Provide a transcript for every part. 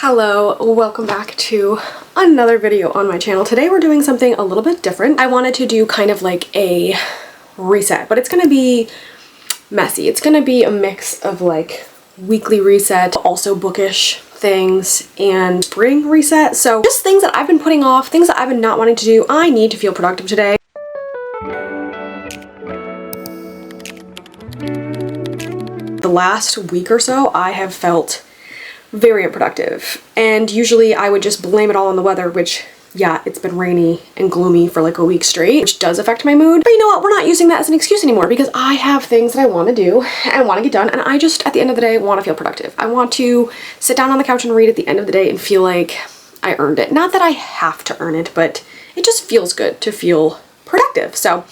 Hello, welcome back to another video on my channel. Today we're doing something a little bit different. I wanted to do kind of like a reset, but it's gonna be messy. It's gonna be a mix of like weekly reset, also bookish things, and spring reset. So just things that I've been putting off, things that I've been not wanting to do. I need to feel productive today. The last week or so, I have felt very unproductive, and usually I would just blame it all on the weather, which yeah, it's been rainy and gloomy for like a week straight, which does affect my mood. But you know what, we're not using that as an excuse anymore because I have things that I want to do and want to get done, and I just at the end of the day want to feel productive. I want to sit down on the couch and read at the end of the day and feel like I earned it. Not that I have to earn it, but it just feels good to feel productive. So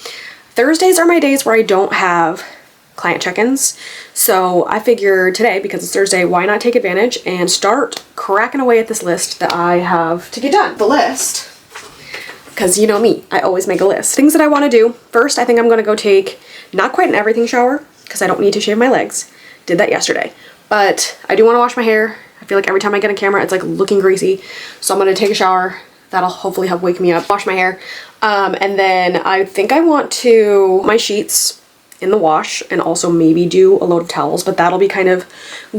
Thursdays are my days where I don't have client check-ins. So I figure today, because it's Thursday, why not take advantage and start cracking away at this list that I have to get done. The list, because you know me, I always make a list. Things that I want to do. First, I think I'm going to go take not quite an everything shower because I don't need to shave my legs. Did that yesterday. But I do want to wash my hair. I feel like every time I get on camera, it's like looking greasy. So I'm going to take a shower. That'll hopefully help wake me up. Wash my hair. And then I think I want to my sheets in the wash and also maybe do a load of towels, but that'll be kind of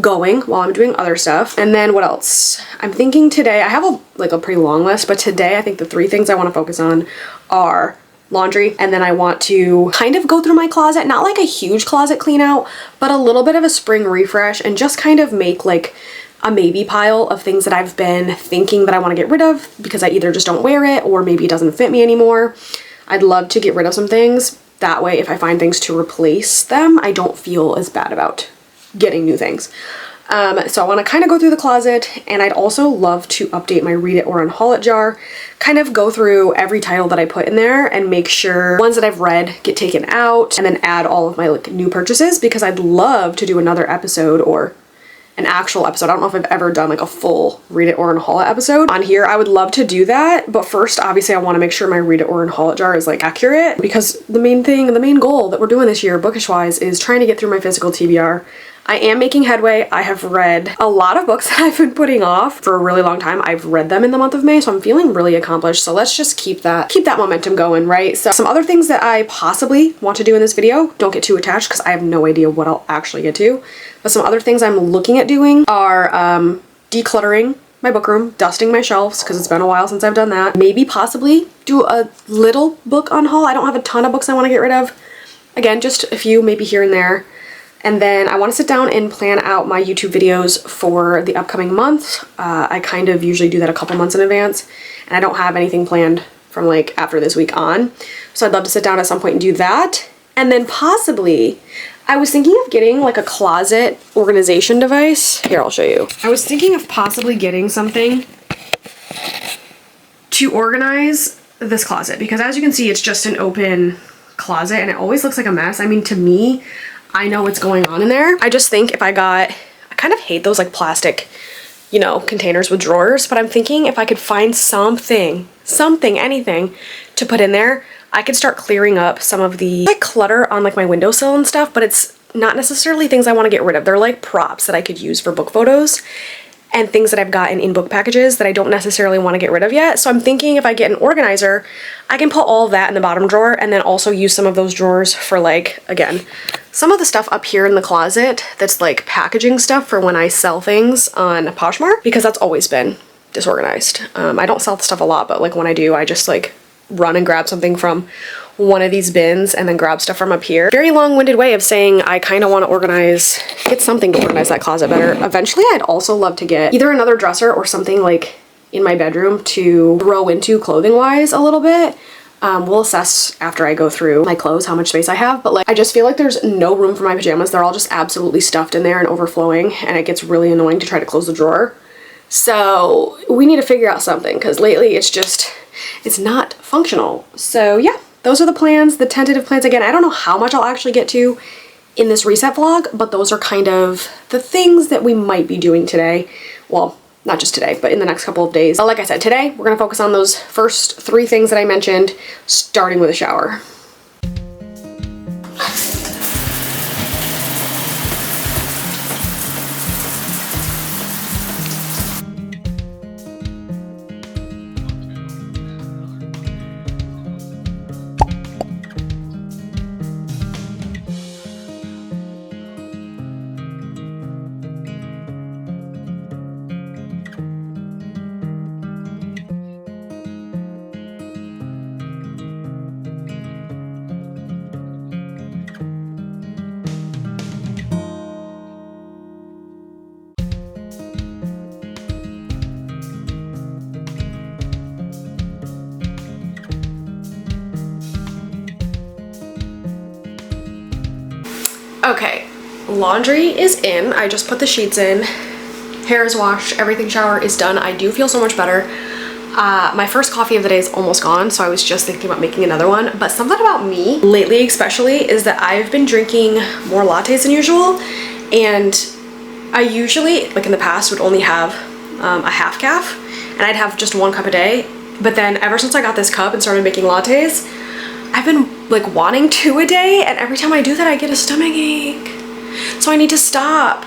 going while I'm doing other stuff. And then what else? I'm thinking today, I have a pretty long list, but today I think the three things I want to focus on are laundry, and then I want to kind of go through my closet, not like a huge closet clean out, but a little bit of a spring refresh and just kind of make like a maybe pile of things that I've been thinking that I want to get rid of because I either just don't wear it or maybe it doesn't fit me anymore. I'd love to get rid of some things. That way, if I find things to replace them, I don't feel as bad about getting new things. So I want to kind of go through the closet, and I'd also love to update my read it or unhaul it jar, kind of go through every title that I put in there and make sure ones that I've read get taken out, and then add all of my like new purchases, because I'd love to do another episode or an actual episode. I don't know if I've ever done like a full read it or unhaul it episode on here. I would love to do that, but first obviously I want to make sure my read it or unhaul it jar is like accurate, because the main goal that we're doing this year bookish wise is trying to get through my physical TBR. I am making headway. I have read a lot of books that I've been putting off for a really long time. I've read them in the month of May, so I'm feeling really accomplished. So let's just keep that momentum going, right? So some other things that I possibly want to do in this video, don't get too attached because I have no idea what I'll actually get to. But some other things I'm looking at doing are decluttering my book room, dusting my shelves because it's been a while since I've done that. Maybe possibly do a little book unhaul. I don't have a ton of books I want to get rid of. Again, just a few, maybe here and there. And then I want to sit down and plan out my YouTube videos for the upcoming month. I kind of usually do that a couple months in advance, and I don't have anything planned from like after this week on. So I'd love to sit down at some point and do that. And then possibly, I was thinking of getting like a closet organization device. Here, I'll show you. I was thinking of possibly getting something to organize this closet, because as you can see, it's just an open closet and it always looks like a mess. I mean, to me, I know what's going on in there. I just think if I kind of hate those like plastic, you know, containers with drawers, but I'm thinking if I could find something, anything to put in there, I could start clearing up some of the like clutter on like my windowsill and stuff, but it's not necessarily things I want to get rid of. They're like props that I could use for book photos and things that I've gotten in book packages that I don't necessarily want to get rid of yet. So I'm thinking if I get an organizer, I can put all of that in the bottom drawer and then also use some of those drawers for like, again, some of the stuff up here in the closet that's like packaging stuff for when I sell things on Poshmark, because that's always been disorganized. I don't sell the stuff a lot, but like when I do, I just like run and grab something from one of these bins and then grab stuff from up here. Very long-winded way of saying I kind of want to get something to organize that closet better. Eventually, I'd also love to get either another dresser or something like in my bedroom to throw into clothing-wise a little bit. We'll assess after I go through my clothes how much space I have, but like I just feel like there's no room for my pajamas. They're all just absolutely stuffed in there and overflowing, and it gets really annoying to try to close the drawer. So we need to figure out something, because lately it's not functional. So yeah, those are the plans, the tentative plans. Again, I don't know how much I'll actually get to in this reset vlog, but those are kind of the things that we might be doing today. Well, not just today, but in the next couple of days. But like I said, today we're gonna focus on those first three things that I mentioned, starting with a shower. laundry is in. I just put the sheets in. Hair is washed, everything shower is done. I do feel so much better. My first coffee of the day is almost gone, so I was just thinking about making another one. But something about me, lately especially, is that I've been drinking more lattes than usual. And I usually, like in the past, would only have a half calf, and I'd have just 1 cup a day. But then ever since I got this cup and started making lattes, I've been like wanting 2 a day, and every time I do that I get a stomach ache. So I need to stop.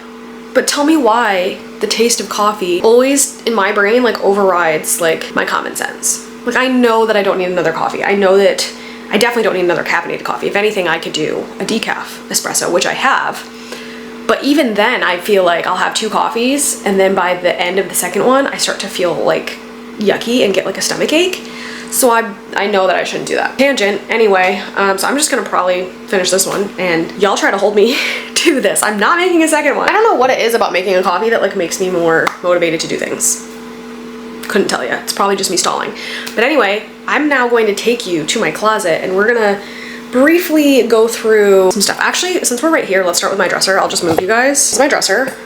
But tell me why the taste of coffee always in my brain like overrides like my common sense. Like I know that I don't need another coffee. I know that I definitely don't need another caffeinated coffee. If anything, I could do a decaf espresso, which I have. But even then I feel like I'll have 2 coffees, and then by the end of the second one I start to feel like yucky and get like a stomach ache. So I know that I shouldn't do that. Tangent, anyway, so I'm just gonna probably finish this one, and y'all try to hold me to this. I'm not making a second one. I don't know what it is about making a coffee that like makes me more motivated to do things. Couldn't tell you. It's probably just me stalling. But anyway, I'm now going to take you to my closet, and we're gonna briefly go through some stuff. Actually, since we're right here, let's start with my dresser. I'll just move you guys. This is my dresser,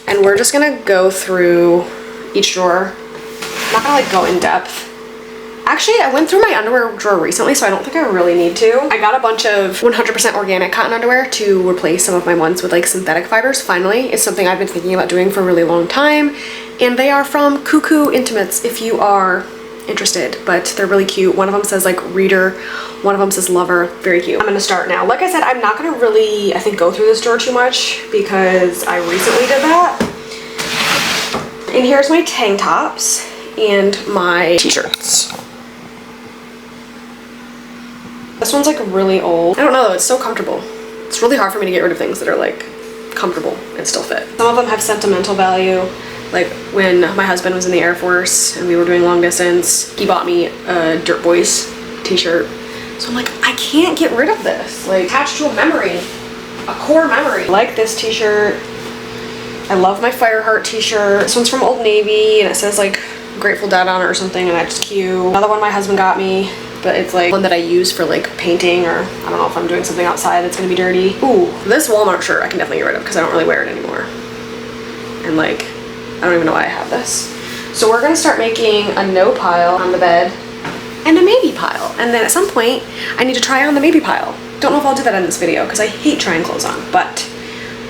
and we're just gonna go through each drawer. I'm not gonna like go in depth. Actually, I went through my underwear drawer recently, so I don't think I really need to. I got a bunch of 100% organic cotton underwear to replace some of my ones with like synthetic fibers. Finally, it's something I've been thinking about doing for a really long time. And they are from Cuckoo Intimates if you are interested, but they're really cute. One of them says like reader, one of them says lover. Very cute. I'm gonna start now. Like I said, I'm not gonna really, I think, go through this drawer too much because I recently did that. And here's my tank tops and my t-shirts. This one's like really old. I don't know though, it's so comfortable. It's really hard for me to get rid of things that are like comfortable and still fit. Some of them have sentimental value. Like when my husband was in the Air Force and we were doing long distance, he bought me a Dirt Boys t-shirt. So I'm like, I can't get rid of this. Like attached to a memory, a core memory. I like this t-shirt. I love my Fireheart t-shirt. This one's from Old Navy and it says like Grateful Dead on it or something, and that's cute. Another one my husband got me, but it's like one that I use for like painting, or I don't know if I'm doing something outside that's gonna be dirty. Ooh, this Walmart shirt I can definitely get rid of because I don't really wear it anymore. And like, I don't even know why I have this. So we're gonna start making a no pile on the bed and a maybe pile. And then at some point, I need to try on the maybe pile. Don't know if I'll do that in this video because I hate trying clothes on, but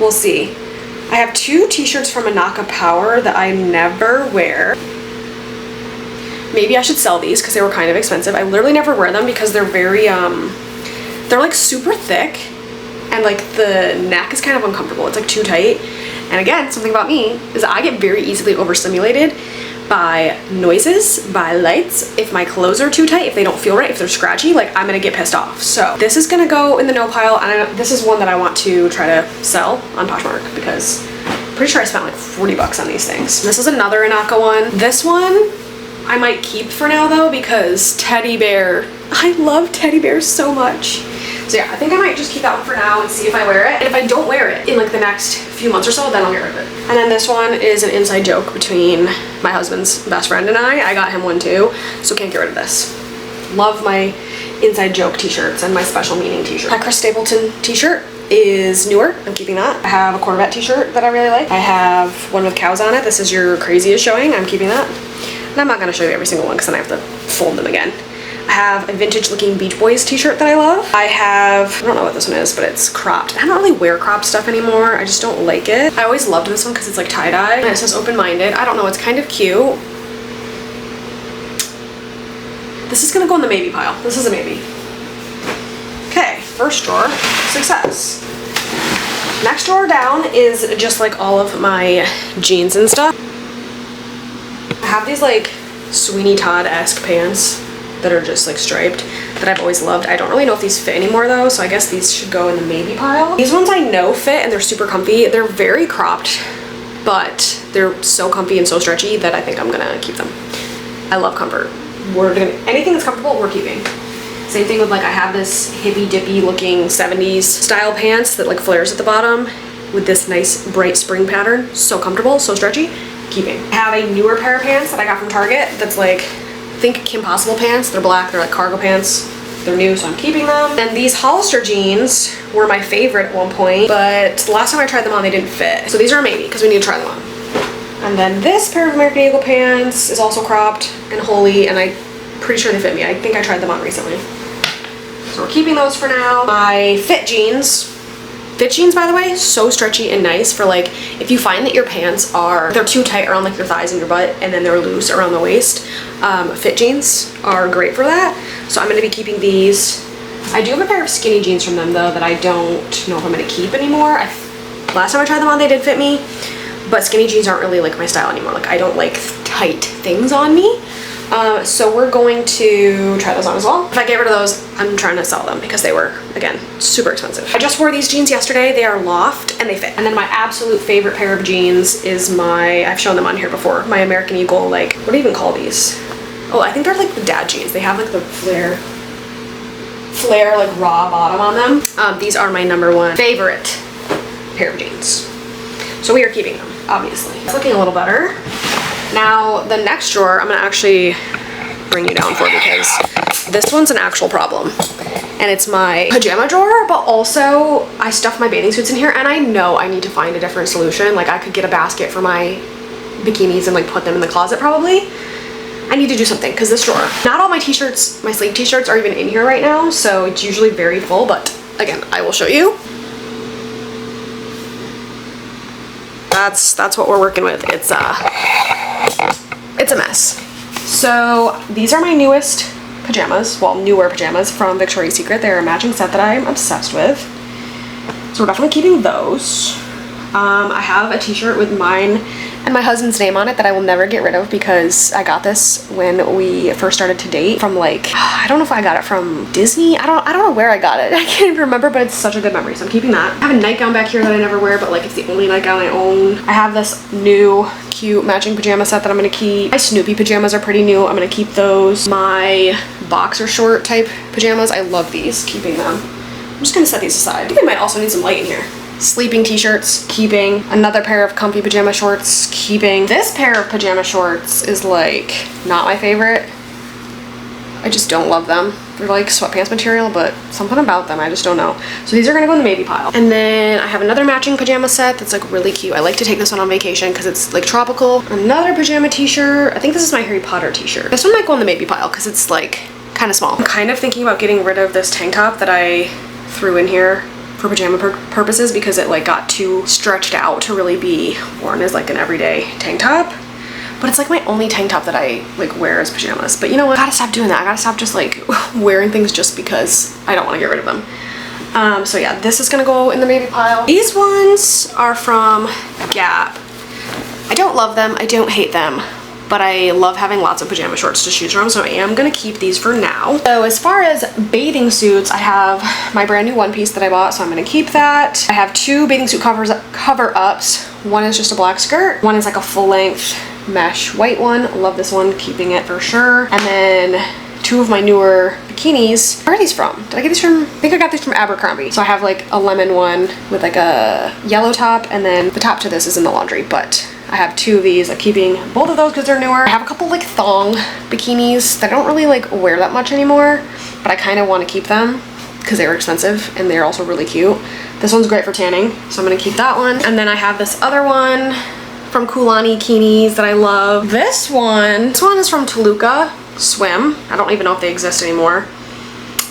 we'll see. I have 2 t-shirts from Anaka Power that I never wear. Maybe I should sell these because they were kind of expensive. I literally never wear them because they're very, they're like super thick, and like the neck is kind of uncomfortable. It's like too tight. And again, something about me is I get very easily overstimulated by noises, by lights. If my clothes are too tight, if they don't feel right, if they're scratchy, like I'm gonna get pissed off. So this is gonna go in the no pile, and this is one that I want to try to sell on Poshmark because I'm pretty sure I spent like 40 bucks on these things. This is another Anaka one. This one I might keep for now though because teddy bear. I love teddy bears so much. So yeah, I think I might just keep that one for now and see if I wear it. And if I don't wear it in like the next few months or so, then I'll get rid of it. And then this one is an inside joke between my husband's best friend and I. I got him one too, so can't get rid of this. Love my inside joke t-shirts and my special meaning t-shirt. My Chris Stapleton t-shirt is newer. I'm keeping that. I have a Corvette t-shirt that I really like. I have one with cows on it. This is your craziest showing. I'm keeping that. And I'm not going to show you every single one because then I have to fold them again. I have a vintage looking Beach Boys t-shirt that I love. I don't know what this one is, but it's cropped. I don't really wear cropped stuff anymore. I just don't like it. I always loved this one because it's like tie-dye and it says open-minded. I don't know, it's kind of cute. This is gonna go in the maybe pile. This is a maybe. Okay, first drawer, success. Next drawer down is just like all of my jeans and stuff. I have these like Sweeney Todd-esque pants that are just like striped that I've always loved. I don't really know if these fit anymore though, so I guess these should go in the maybe pile. These ones I know fit and they're super comfy. They're very cropped, but they're so comfy and so stretchy that I think I'm gonna keep them. I love comfort. Anything that's comfortable, we're keeping. Same thing with like, I have this hippy dippy looking 70s style pants that like flares at the bottom with this nice bright spring pattern. So comfortable, so stretchy, keeping. I have a newer pair of pants that I got from Target that's like, think Kim Possible pants. They're black, they're like cargo pants. They're new, so I'm keeping them. And these Hollister jeans were my favorite at one point, but the last time I tried them on, they didn't fit. So these are a maybe, because we need to try them on. And then this pair of American Eagle pants is also cropped and holey, and I'm pretty sure they fit me. I think I tried them on recently. So we're keeping those for now. My fit jeans, by the way, so stretchy and nice for like, if you find that your pants they're too tight around like your thighs and your butt, and then they're loose around the waist. Fit jeans are great for that. So I'm gonna be keeping these. I do have a pair of skinny jeans from them though that I don't know if I'm gonna keep anymore. Last time I tried them on, they did fit me, but skinny jeans aren't really like my style anymore. Like I don't like tight things on me. So we're going to try those on as well. If I get rid of those, I'm trying to sell them because they were, again, super expensive. I just wore these jeans yesterday. They are loft and they fit. And then my absolute favorite pair of jeans is I've shown them on here before, my American Eagle, like, what do you even call these? Oh, I think they're like the dad jeans. They have like the flare like raw bottom on them. These are my #1 favorite pair of jeans. So we are keeping them, obviously. It's looking a little better. Now, the next drawer, I'm gonna actually bring you down for because this one's an actual problem. And it's my pajama drawer, but also I stuffed my bathing suits in here, and I know I need to find a different solution. Like I could get a basket for my bikinis and like put them in the closet probably. I need to do something because this drawer, not all my t-shirts, my sleeve t-shirts are even in here right now, so it's usually very full, but again, I will show you. That's what we're working with. It's a mess. So these are my newest pajamas, well, newer pajamas from Victoria's Secret. They're a matching set that I'm obsessed with. So we're definitely keeping those. I have a t-shirt with mine and my husband's name on it that I will never get rid of because I got this when we first started to date from like, I don't know if I got it from Disney. I don't know where I got it. I can't even remember, but it's such a good memory, so I'm keeping that. I have a nightgown back here that I never wear, but like it's the only nightgown I own. I have this new cute matching pajama set that I'm gonna keep. My Snoopy pajamas are pretty new. I'm gonna keep those. My boxer short type pajamas, I love these, keeping them. I'm just gonna set these aside. I think I might also need some light in here. Sleeping t-shirts, keeping. Another pair of comfy pajama shorts, keeping. This pair of pajama shorts is like not my favorite. I just don't love them. They're like sweatpants material, but something about them, I just don't know. So these are gonna go in the maybe pile. And then I have another matching pajama set that's like really cute. I like to take this one on vacation because it's like tropical. Another pajama t-shirt. I think this is my Harry Potter t-shirt. This one might go in the maybe pile because it's like kind of small. I'm kind of thinking about getting rid of this tank top that I threw in here for pajama purposes because it like got too stretched out to really be worn as like an everyday tank top. But it's like my only tank top that I like wear as pajamas. But you know what? I gotta stop doing that. I gotta stop just like wearing things just because I don't want to get rid of them. So yeah, this is gonna go in the maybe pile. These ones are from Gap. I don't love them. I don't hate them. But I love having lots of pajama shorts to choose from, so I am gonna keep these for now. So as far as bathing suits, I have my brand new one piece that I bought, so I'm gonna keep that. I have 2 bathing suit cover-ups. One is just a black skirt. One is like a full-length mesh white one. Love this one, keeping it for sure. And then 2 of my newer bikinis. Where are these from? Did I get these from? I think I got these from Abercrombie. So I have like a lemon one with like a yellow top, and then the top to this is in the laundry, but I have 2 of these. I'm keeping both of those because they're newer. I have a couple like thong bikinis that I don't really like wear that much anymore, but I kind of want to keep them because they were expensive and they're also really cute. This one's great for tanning, so I'm gonna keep that one. And then I have this other one from Kulani Bikinis that I love. This one is from Toluca Swim. I don't even know if they exist anymore.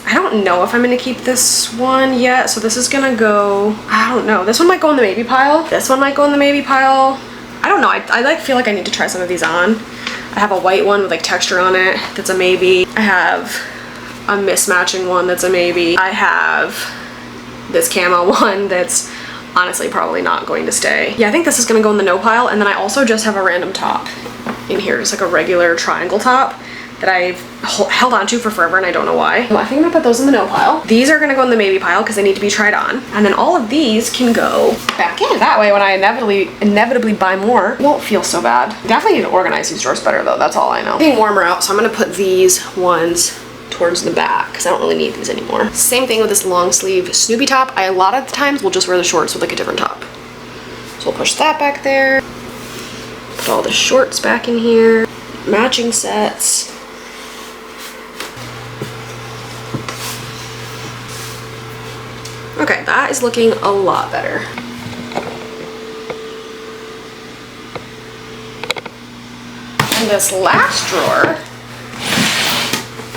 I don't know if I'm gonna keep this one yet, so this is gonna go, I don't know. This one might go in the maybe pile. This one might go in the maybe pile. I don't know, I like feel like I need to try some of these on. I have a white one with like texture on it that's a maybe. I have a mismatching one that's a maybe. I have this camo one that's honestly probably not going to stay. Yeah, I think this is gonna go in the no pile. And then I also just have a random top in here, just like a regular triangle top that I've held on to for forever and I don't know why. Well, I think I'm gonna put those in the no pile. These are gonna go in the maybe pile because they need to be tried on. And then all of these can go back in. That way when I inevitably buy more, it won't feel so bad. Definitely need to organize these drawers better though, that's all I know. It's getting warmer out, so I'm gonna put these ones towards the back because I don't really need these anymore. Same thing with this long sleeve Snoopy top. I a lot of the times will just wear the shorts with like a different top. So we'll push that back there. Put all the shorts back in here. Matching sets. is looking a lot better. And this last drawer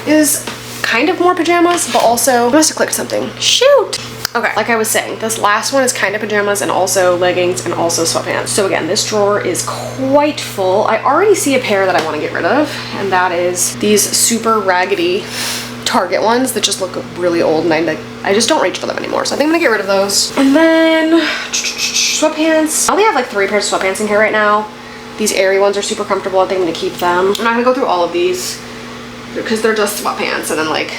is kind of more pajamas, but also, I must have clicked something. Shoot! Okay, like I was saying, this last one is kind of pajamas and also leggings and also sweatpants. So again, this drawer is quite full. I already see a pair that I want to get rid of, and that is these super raggedy Target ones that just look really old, and I just don't reach for them anymore. So I think I'm gonna get rid of those. And then sweatpants. I only have like 3 pairs of sweatpants in here right now. These airy ones are super comfortable. I think I'm gonna keep them. I'm not gonna go through all of these because they're just sweatpants. And then like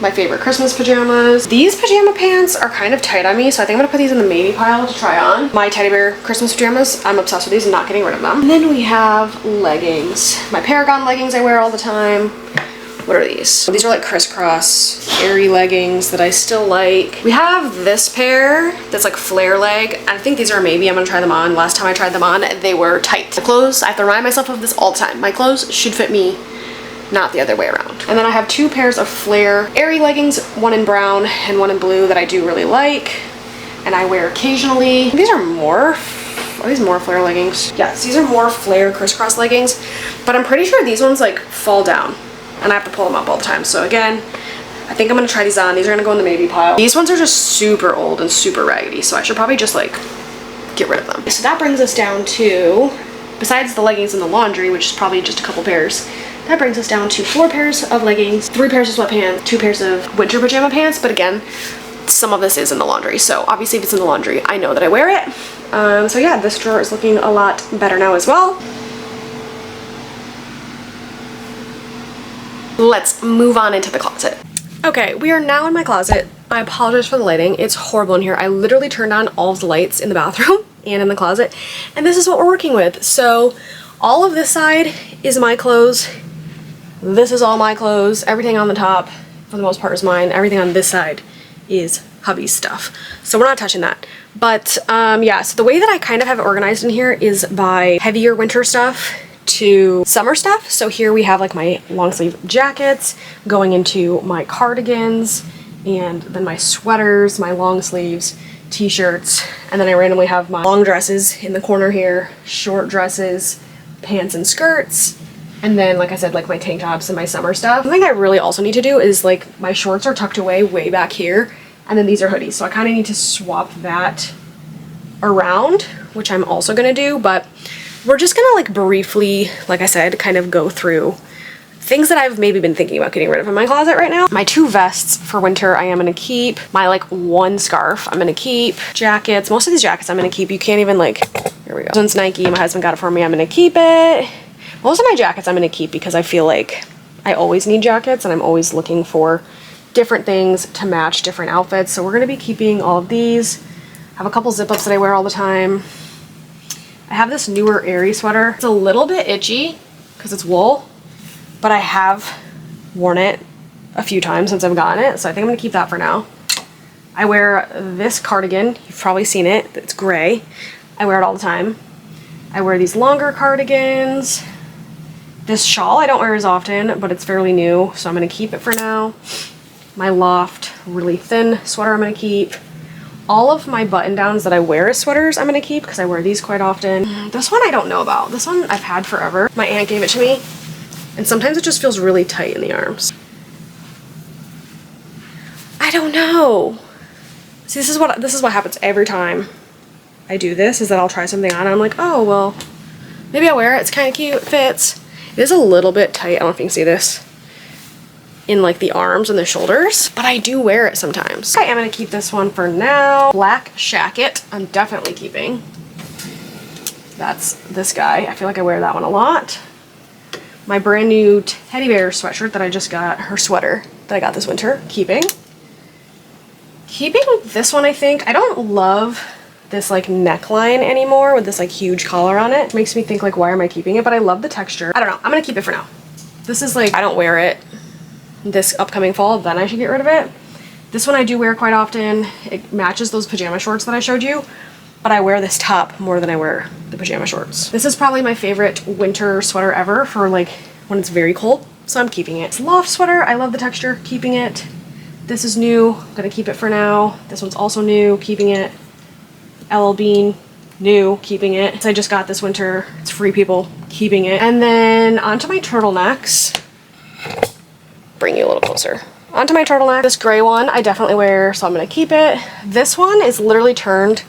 my favorite Christmas pajamas. These pajama pants are kind of tight on me, so I think I'm gonna put these in the maybe pile to try on. My teddy bear Christmas pajamas, I'm obsessed with these and not getting rid of them. And then we have leggings. My Paragon leggings I wear all the time. What are these? So these are like crisscross, airy leggings that I still like. We have this pair that's like flare leg. I think these are maybe, I'm gonna try them on. Last time I tried them on, they were tight. The clothes, I have to remind myself of this all the time. My clothes should fit me, not the other way around. And then I have 2 pairs of flare airy leggings, one in brown and one in blue that I do really like. And I wear occasionally. These are more, are these more flare leggings? Yes, these are more flare crisscross leggings, but I'm pretty sure these ones like fall down and I have to pull them up all the time. So again, I think I'm gonna try these on. These are gonna go in the maybe pile. These ones are just super old and super raggedy, so I should probably just like get rid of them. So that brings us down to, besides the leggings in the laundry, which is probably just a couple pairs, that brings us down to 4 pairs of leggings, 3 pairs of sweatpants, 2 pairs of winter pajama pants, but again, some of this is in the laundry, so obviously if it's in the laundry, I know that I wear it. So yeah, this drawer is looking a lot better now as well. Let's move on into the closet. Okay, we are now in my closet. I apologize for the lighting. It's horrible in here. I literally turned on all of the lights in the bathroom and in the closet, and this is what we're working with. So all of this side is my clothes. This is all my clothes. Everything on the top, for the most part, is mine. Everything on this side is hubby's stuff. So we're not touching that. But yeah, so the way that I kind of have it organized in here is by heavier winter stuff to summer stuff. So here we have like my long sleeve jackets going into my cardigans, and then my sweaters, my long sleeves, t-shirts, and then I randomly have my long dresses in the corner here, short dresses, pants and skirts, and then like I said, like my tank tops and my summer stuff. Something I really also need to do is like my shorts are tucked away way back here, and then these are hoodies, so I kind of need to swap that around, which I'm also gonna do. But we're just gonna like briefly, like I said, kind of go through things that I've maybe been thinking about getting rid of in my closet right now. My 2 vests for winter I am gonna keep. My like 1 scarf I'm gonna keep. Jackets, most of these jackets I'm gonna keep. You can't even like, here we go. This one's Nike, my husband got it for me, I'm gonna keep it. Most of my jackets I'm gonna keep because I feel like I always need jackets and I'm always looking for different things to match different outfits. So we're gonna be keeping all of these. I have a couple zip ups that I wear all the time. I have this newer airy sweater. It's a little bit itchy because it's wool, but I have worn it a few times since I've gotten it, so I think I'm gonna keep that for now. I wear this cardigan. You've probably seen it. It's gray. I wear it all the time. I wear these longer cardigans. This shawl I don't wear as often, but it's fairly new, so I'm gonna keep it for now. My Loft really thin sweater I'm gonna keep. All of my button downs that I wear as sweaters I'm gonna keep because I wear these quite often. This one I don't know about. This one I've had forever. My aunt gave it to me, and sometimes it just feels really tight in the arms. I don't know. See, this is what happens every time I do this, is that I'll try something on and I'm like, oh well, maybe I'll wear it. It's kind of cute. It fits. It is a little bit tight. I don't know if you can see this in like the arms and the shoulders, but I do wear it sometimes. I am gonna keep this one for now. Black shacket I'm definitely keeping. That's this guy. I feel like I wear that one a lot. My brand new teddy bear sweatshirt that I just got, her sweater that I got this winter, keeping. Keeping this one, I think. I don't love this like neckline anymore with this like huge collar on it. It makes me think like, why am I keeping it? But I love the texture. I don't know. I'm gonna keep it for now. This is like, I don't wear it this upcoming fall, then I should get rid of it. This one I do wear quite often. It matches those pajama shorts that I showed you, but I wear this top more than I wear the pajama shorts. This is probably my favorite winter sweater ever for like when it's very cold, so I'm keeping it. It's Loft sweater. I love the texture, keeping it. This is new, I'm gonna keep it for now. This one's also new, keeping it. LL Bean, new, keeping it. I just got this winter, it's Free People, keeping it. And then onto my turtlenecks. Bring you a little closer. Onto my turtleneck. This gray one I definitely wear, so I'm gonna keep it. This one is literally turned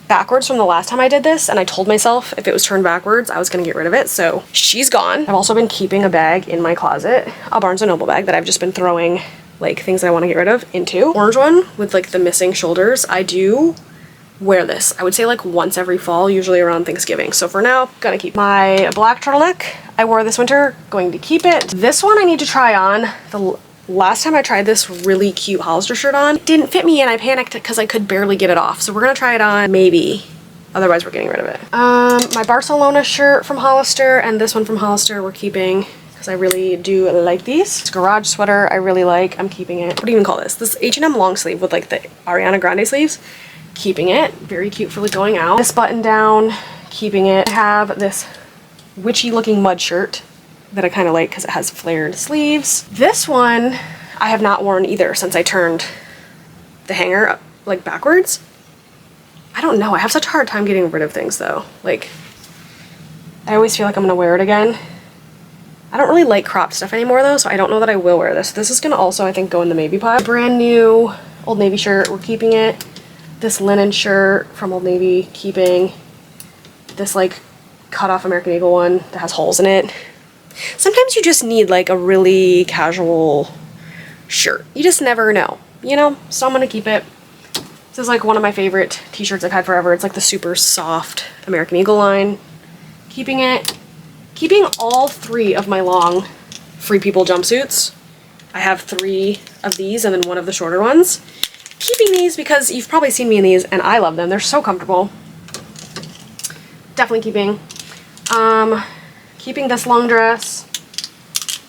backwards from the last time I did this, and I told myself if it was turned backwards, I was gonna get rid of it, so she's gone. I've also been keeping a bag in my closet, a Barnes & Noble bag that I've just been throwing like things that I wanna get rid of into. Orange one with like the missing shoulders. I do wear this. I would say like once every fall, usually around Thanksgiving. So for now, gonna keep my black turtleneck. I wore this winter, going to keep it. This one I need to try on. The last time I tried this really cute Hollister shirt on, it didn't fit me and I panicked because I could barely get it off. So we're gonna try it on, maybe. Otherwise we're getting rid of it. My Barcelona shirt from Hollister and this one from Hollister we're keeping because I really do like these. It's a garage sweater I really like, I'm keeping it. What do you even call this? This H&M long sleeve with like the Ariana Grande sleeves. Keeping it. Very cute for like going out. This button down, keeping it. I have this witchy looking mud shirt that I kind of like because it has flared sleeves. This one I have not worn either since I turned the hanger up, like backwards. I don't know. I have such a hard time getting rid of things though. Like, I always feel like I'm gonna wear it again. I don't really like cropped stuff anymore though, so I don't know that I will wear this. This is gonna also, I think, go in the maybe pile. Brand new Old Navy shirt, we're keeping it. This linen shirt from Old Navy, keeping. This like cut off American Eagle one that has holes in it. Sometimes you just need like a really casual shirt. You just never know, you know? So I'm gonna keep it. This is like one of my favorite t-shirts I've had forever. It's like the super soft American Eagle line. Keeping it. Keeping all 3 of my long Free People jumpsuits. I have 3 of these and then 1 of the shorter ones. Keeping these because you've probably seen me in these and I love them. They're so comfortable. Definitely keeping. Keeping this long dress.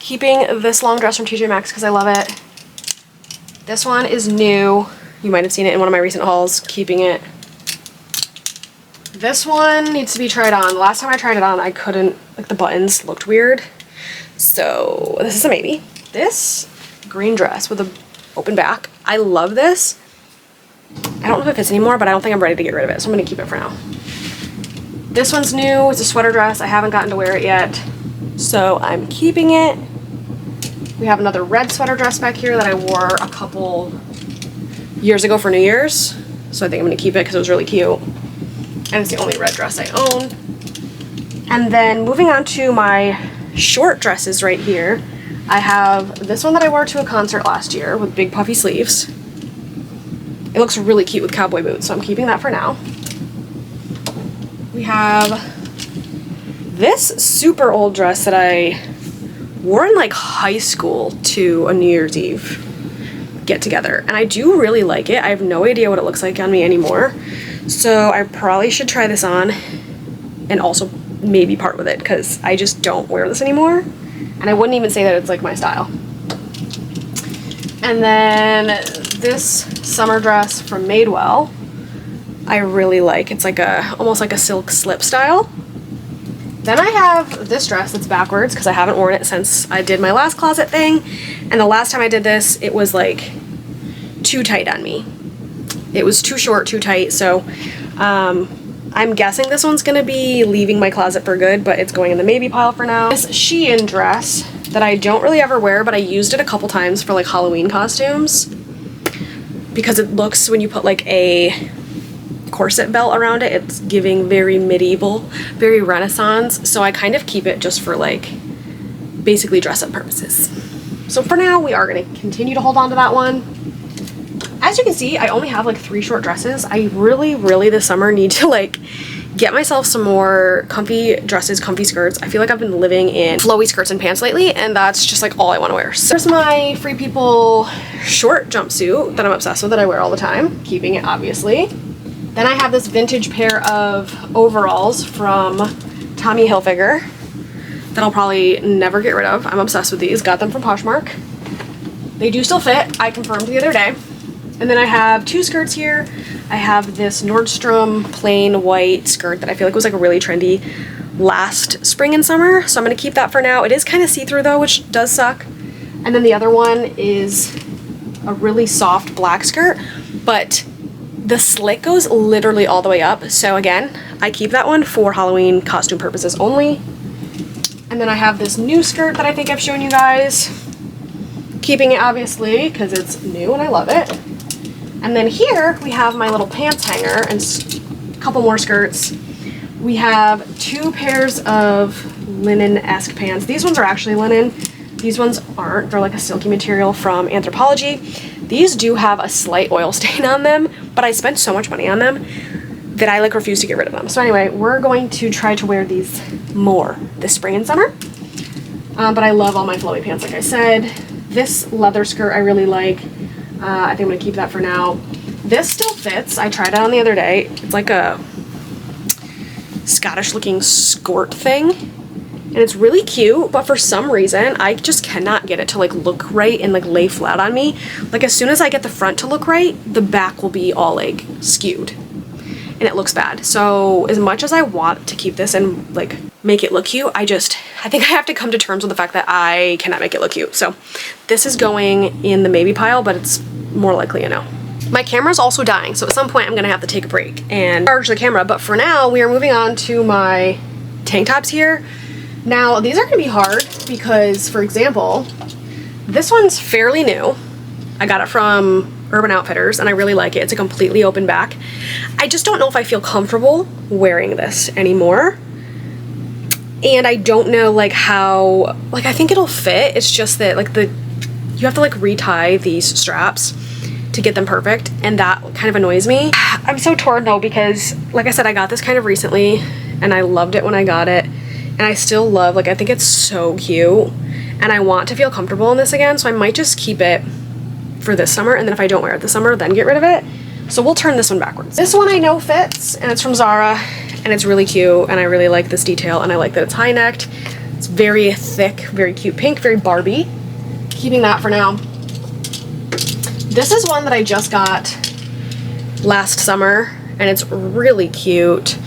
Keeping this long dress from TJ Maxx because I love it. This one is new. You might have seen it in one of my recent hauls. Keeping it. This one needs to be tried on. The last time I tried it on, I couldn't, like the buttons looked weird. So this is a maybe. This green dress with a open back. I love this. I don't know if it fits anymore, but I don't think I'm ready to get rid of it, so I'm gonna keep it for now. This one's new. It's a sweater dress. I haven't gotten to wear it yet, so I'm keeping it. We have another red sweater dress back here that I wore a couple years ago for New Year's, so I think I'm gonna keep it because it was really cute. And it's the only red dress I own. And then moving on to my short dresses right here, I have this one that I wore to a concert last year with big puffy sleeves. It looks really cute with cowboy boots, so I'm keeping that for now. We have this super old dress that I wore in like high school to a New Year's Eve get together, and I do really like it. I have no idea what it looks like on me anymore, so I probably should try this on and also maybe part with it because I just don't wear this anymore. And I wouldn't even say that it's like my style. And then this summer dress from Madewell, I really like. It's like a, almost like a silk slip style. Then I have this dress that's backwards because I haven't worn it since I did my last closet thing. And the last time I did this, it was like too tight on me. It was too short, too tight. So I'm guessing this one's gonna be leaving my closet for good, but it's going in the maybe pile for now. This Shein dress that I don't really ever wear, but I used it a couple times for like Halloween costumes because it looks, when you put like a corset belt around it, it's giving very medieval, very Renaissance. So I kind of keep it just for like basically dress up purposes. So for now, we are gonna continue to hold on to that one. As you can see, I only have like 3 short dresses. I really this summer need to like get myself some more comfy dresses, comfy skirts. I feel like I've been living in flowy skirts and pants lately, and that's just like all I want to wear. So there's my Free People short jumpsuit that I'm obsessed with, that I wear all the time, keeping it obviously. Then I have this vintage pair of overalls from Tommy Hilfiger that I'll probably never get rid of. I'm obsessed with these. Got them from Poshmark. They do still fit. I confirmed the other day. And then I have 2 skirts here. I have this Nordstrom plain white skirt that I feel like was like a really trendy last spring and summer. So I'm gonna keep that for now. It is kind of see-through though, which does suck. And then the other one is a really soft black skirt, but the slit goes literally all the way up. So again, I keep that one for Halloween costume purposes only. And then I have this new skirt that I think I've shown you guys. Keeping it obviously because it's new and I love it. And then here we have my little pants hanger and a couple more skirts. We have 2 pairs of linen-esque pants. These ones are actually linen. These ones aren't. They're like a silky material from Anthropologie. These do have a slight oil stain on them, but I spent so much money on them that I like refuse to get rid of them. So anyway, we're going to try to wear these more this spring and summer. But I love all my flowy pants, like I said. This leather skirt I really like. I think I'm gonna keep that for now. This still fits. I tried it on the other day. It's like a Scottish looking skirt thing. And it's really cute, but for some reason, I just cannot get it to like look right and like lay flat on me. Like as soon as I get the front to look right, the back will be all like skewed. And it looks bad. So as much as I want to keep this and like make it look cute, I think I have to come to terms with the fact that I cannot make it look cute. So this is going in the maybe pile, but it's more likely a no. My camera's also dying, so at some point I'm gonna have to take a break and charge the camera, but for now we are moving on to my tank tops here. Now these are gonna be hard because, for example, this one's fairly new. I got it from Urban Outfitters and I really like it. It's a completely open back. I just don't know if I feel comfortable wearing this anymore. And I don't know like how, like I think it'll fit. It's just that like you have to like retie these straps to get them perfect, and that kind of annoys me. I'm so torn though because like I said, I got this kind of recently and I loved it when I got it, and I still love, like I think it's so cute and I want to feel comfortable in this again, so I might just keep it for this summer, and then if I don't wear it this summer, then get rid of it. So we'll turn this one backwards. This one I know fits, and it's from Zara, and it's really cute, and I really like this detail, and I like that it's high-necked. It's very thick, very cute pink, very Barbie. Keeping that for now. This is one that I just got last summer, and it's really cute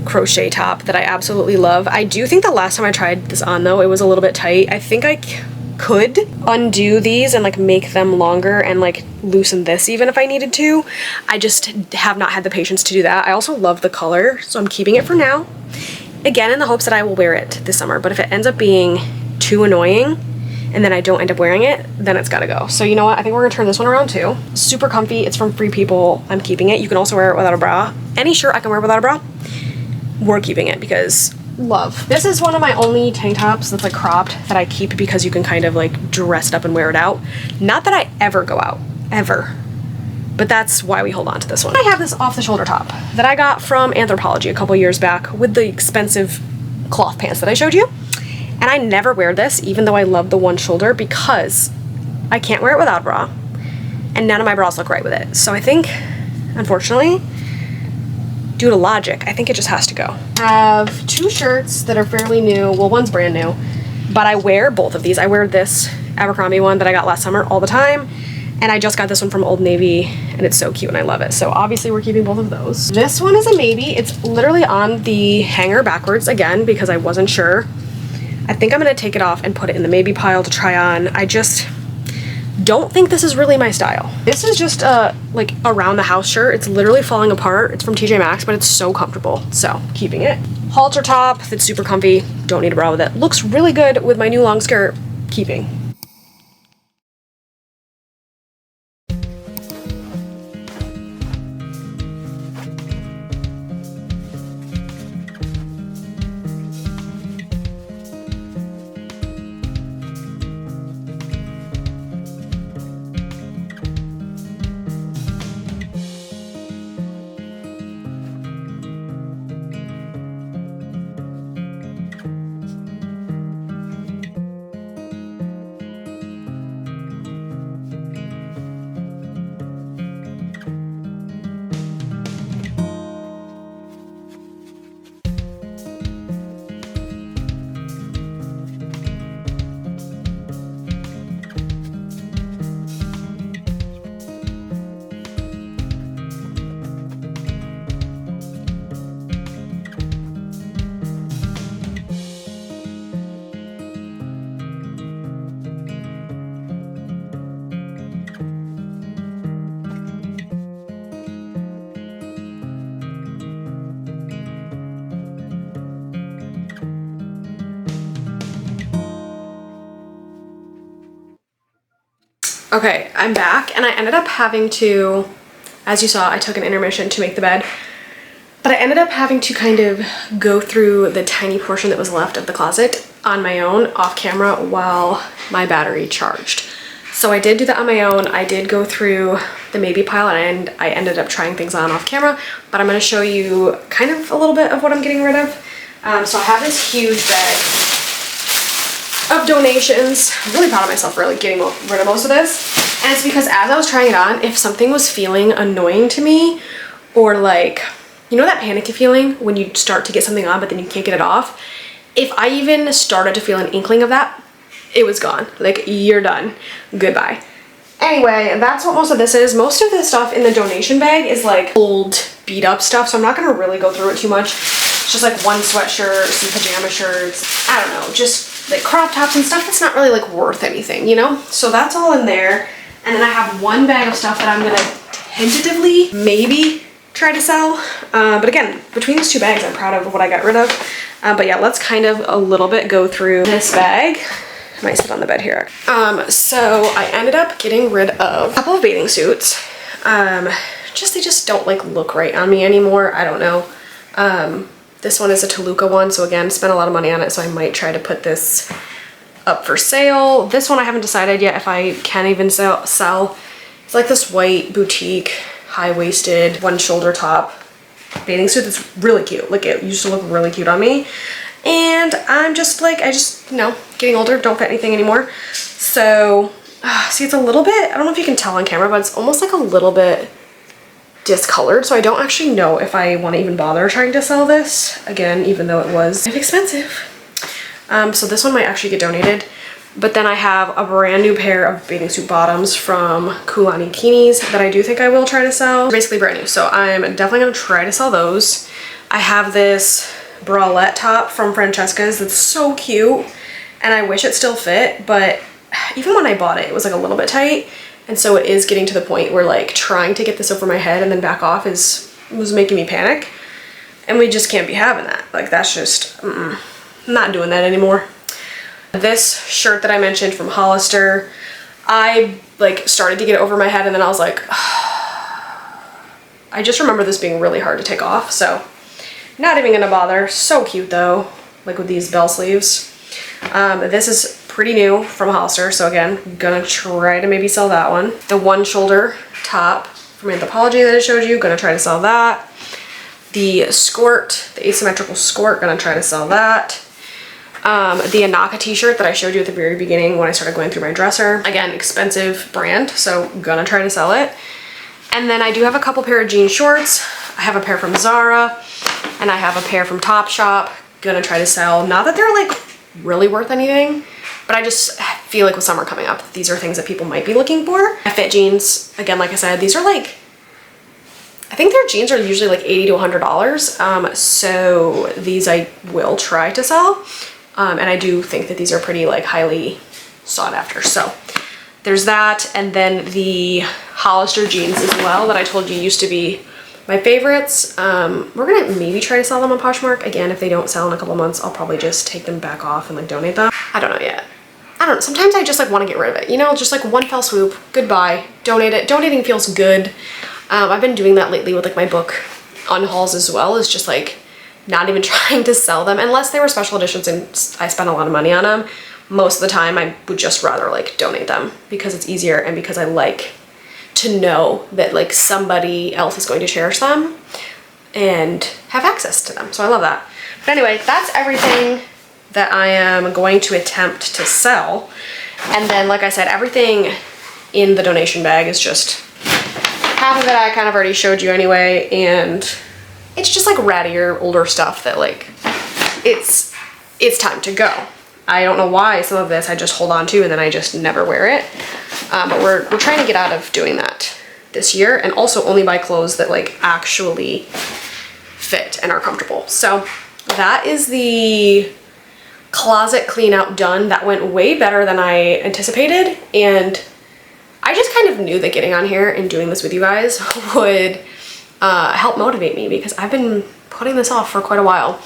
crochet top that I absolutely love. I do think the last time I tried this on though, it was a little bit tight. I think I could undo these and like make them longer and like loosen this even if I needed to. I just have not had the patience to do that. I also love the color, so I'm keeping it for now. Again, in the hopes that I will wear it this summer, but if it ends up being too annoying and then I don't end up wearing it, then it's gotta go. So you know what, I think we're gonna turn this one around too. Super comfy, it's from Free People, I'm keeping it. You can also wear it without a bra. Any shirt I can wear without a bra, we're keeping it because love. This is one of my only tank tops that's like cropped that I keep because you can kind of like dress it up and wear it out. Not that I ever go out, ever. But that's why we hold on to this one. I have this off the shoulder top that I got from Anthropologie a couple years back with the expensive cloth pants that I showed you. And I never wear this, even though I love the one shoulder, because I can't wear it without a bra, and none of my bras look right with it. So I think, unfortunately, due to logic, I think it just has to go. I have 2 shirts that are fairly new. Well, one's brand new, but I wear both of these. I wear this Abercrombie one that I got last summer all the time, and I just got this one from Old Navy, and it's so cute and I love it. So obviously we're keeping both of those. This one is a maybe. It's literally on the hanger backwards again because I wasn't sure. I think I'm gonna take it off and put it in the maybe pile to try on. I just don't think this is really my style. This is just a like around the house shirt. It's literally falling apart. It's from TJ Maxx, but it's so comfortable. So keeping it. Halter top that's super comfy. Don't need a bra with it. Looks really good with my new long skirt. Keeping. Okay, I'm back, and I ended up having to, as you saw, I took an intermission to make the bed, but I ended up having to kind of go through the tiny portion that was left of the closet on my own, off camera, while my battery charged. So I did do that on my own. I did go through the maybe pile, and I ended up trying things on off camera, but I'm going to show you kind of a little bit of what I'm getting rid of. So I have this huge bag of donations. I'm really proud of myself for like getting rid of most of this. And it's because as I was trying it on, if something was feeling annoying to me, or like, you know that panicky feeling when you start to get something on but then you can't get it off? If I even started to feel an inkling of that, it was gone. Like, you're done. Goodbye. Anyway, that's what most of this is. Most of the stuff in the donation bag is like old beat up stuff, so I'm not gonna really go through it too much. It's just like one sweatshirt, some pajama shirts, I don't know, just like crop tops and stuff that's not really like worth anything, you know? So that's all in there. And then I have one bag of stuff that I'm gonna tentatively maybe try to sell. But again, between these two bags, I'm proud of what I got rid of. But yeah, let's kind of a little bit go through this bag. I might sit on the bed here. So I ended up getting rid of a couple of bathing suits. They just don't like look right on me anymore. I don't know. This one is a Toluca one, so again, spent a lot of money on it, so I might try to put this up for sale. This one I haven't decided yet if I can even sell. It's like this white boutique, high-waisted, one shoulder top bathing suit that's really cute. Like, it used to look really cute on me. And I'm just like, you know, getting older, don't fit anything anymore. So, see, it's a little bit, I don't know if you can tell on camera, but it's almost like a little bit discolored, so I don't actually know if I want to even bother trying to sell this again, even though it was expensive. So this one might actually get donated. But then I have a brand new pair of bathing suit bottoms from Kulani Kinis that I do think I will try to sell. They're basically brand new, so I'm definitely going to try to sell those. I have this bralette top from Francesca's that's so cute, and I wish it still fit, but even when I bought it, it was like a little bit tight. And so it is getting to the point where like trying to get this over my head and then back off was making me panic. And we just can't be having that. Like, that's just, I'm not doing that anymore. This shirt that I mentioned from Hollister, I like started to get it over my head, and then I was like, I just remember this being really hard to take off. So not even gonna bother. So cute though, like with these bell sleeves. This is pretty new from Hollister, so again, gonna try to maybe sell that one. The one shoulder top from Anthropologie that I showed you, gonna try to sell that. The skort, the asymmetrical skort, gonna try to sell that. The Anaka t-shirt that I showed you at the very beginning when I started going through my dresser. Again, expensive brand, so gonna try to sell it. And then I do have a couple pair of jean shorts. I have a pair from Zara, and I have a pair from Topshop. Gonna try to sell. Not that they're like really worth anything, but I just feel like with summer coming up, these are things that people might be looking for. I fit jeans, again, like I said, these are like, I think their jeans are usually like $80 to $100. So these I will try to sell. And I do think that these are pretty like highly sought after. So there's that. And then the Hollister jeans as well that I told you used to be my favorites. We're gonna maybe try to sell them on Poshmark. Again, if they don't sell in a couple months, I'll probably just take them back off and like donate them. I don't know yet. I don't know, sometimes I just like want to get rid of it, you know, just like one fell swoop, goodbye, donate it. Donating feels good. I've been doing that lately with like my book unhauls as well, is just like not even trying to sell them unless they were special editions and I spent a lot of money on them. Most of the time I would just rather like donate them because it's easier and because I like to know that like somebody else is going to cherish them and have access to them. So I love that. But anyway, that's everything that I am going to attempt to sell. And then, like I said, everything in the donation bag is just, half of it I kind of already showed you anyway, and it's just like rattier, older stuff that like, it's time to go. I don't know why some of this I just hold on to and then I just never wear it. But we're trying to get out of doing that this year, and also only buy clothes that like actually fit and are comfortable. So that is the closet clean out done. That went way better than I anticipated, and I just kind of knew that getting on here and doing this with you guys would help motivate me, because I've been putting this off for quite a while.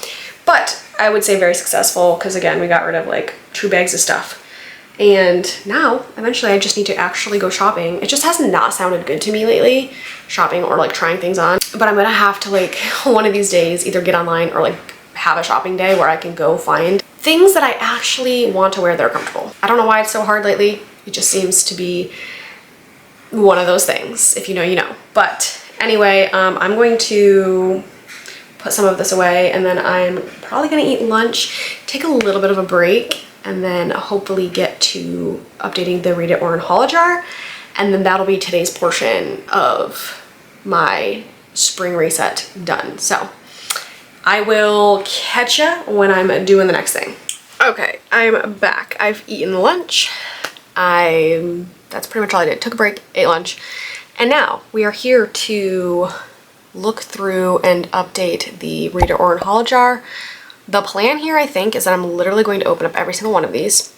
But I would say very successful, because again, we got rid of like 2 bags of stuff. And now, eventually, I just need to actually go shopping. It just has not sounded good to me lately, shopping or like trying things on. But I'm gonna have to like, one of these days, either get online or like have a shopping day where I can go find things that I actually want to wear that are comfortable. I don't know why it's so hard lately. It just seems to be one of those things. If you know, you know. But anyway, I'm going to put some of this away, and then I'm probably gonna eat lunch, take a little bit of a break, and then hopefully get to updating the Read It or Unhaul jar. And then that'll be today's portion of my spring reset done. So I will catch ya when I'm doing the next thing. Okay, I'm back. I've eaten lunch. That's pretty much all I did. Took a break, ate lunch. And now we are here to look through and update the Read It or Unhaul jar. The plan here, I think, is that I'm literally going to open up every single one of these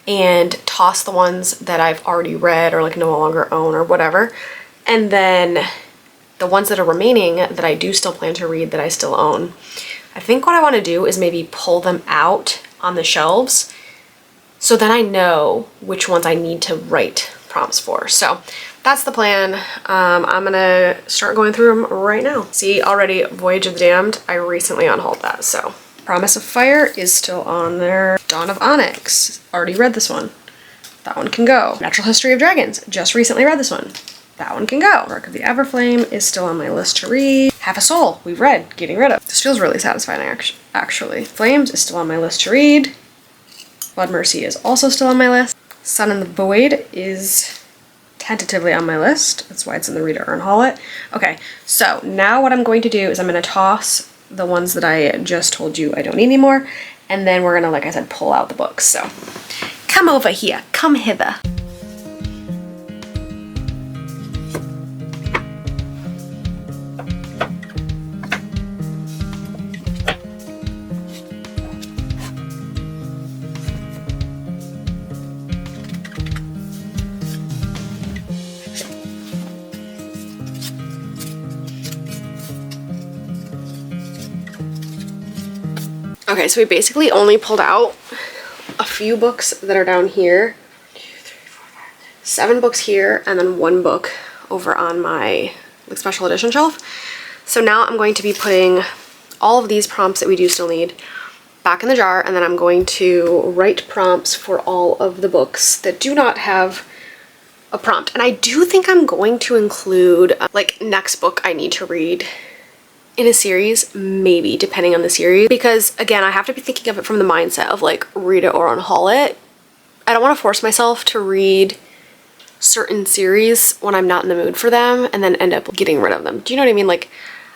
and toss the ones that I've already read or like no longer own or whatever. And then the ones that are remaining that I do still plan to read that I still own, I think what I want to do is maybe pull them out on the shelves so then I know which ones I need to write prompts for. So that's the plan. I'm gonna start going through them right now. See, already Voyage of the Damned, I recently unhauled that, so. Promise of Fire is still on there. Dawn of Onyx, already read this one. That one can go. Natural History of Dragons, just recently read this one. That one can go. Arc of the Everflame is still on my list to read. Half a Soul, we've read, getting rid of. This feels really satisfying actually. Flames is still on my list to read. Blood Mercy is also still on my list. Sun in the Void is tentatively on my list. That's why it's in the Read It or Unhaul It. Okay, so now what I'm going to do is I'm going to toss the ones that I just told you I don't need anymore, and then we're gonna, like I said, pull out the books. So come over here, come hither. Okay, so we basically only pulled out a few books that are down here. 7 books here, and then 1 book over on my like special edition shelf. So now I'm going to be putting all of these prompts that we do still need back in the jar, and then I'm going to write prompts for all of the books that do not have a prompt. And I do think I'm going to include like next book I need to read in a series, maybe, depending on the series, because again, I have to be thinking of it from the mindset of like read it or unhaul it. I don't want to force myself to read certain series when I'm not in the mood for them and then end up getting rid of them. Do you know what I mean? Like,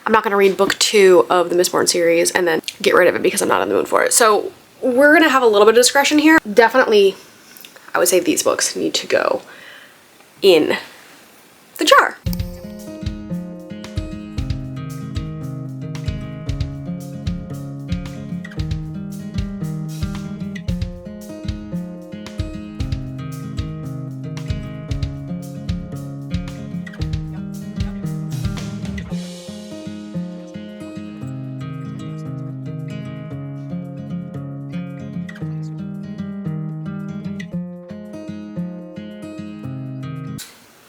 I'm not going to read book 2 of the Mistborn series and then get rid of it because I'm not in the mood for it. So we're going to have a little bit of discretion here. Definitely, I would say these books need to go in the jar.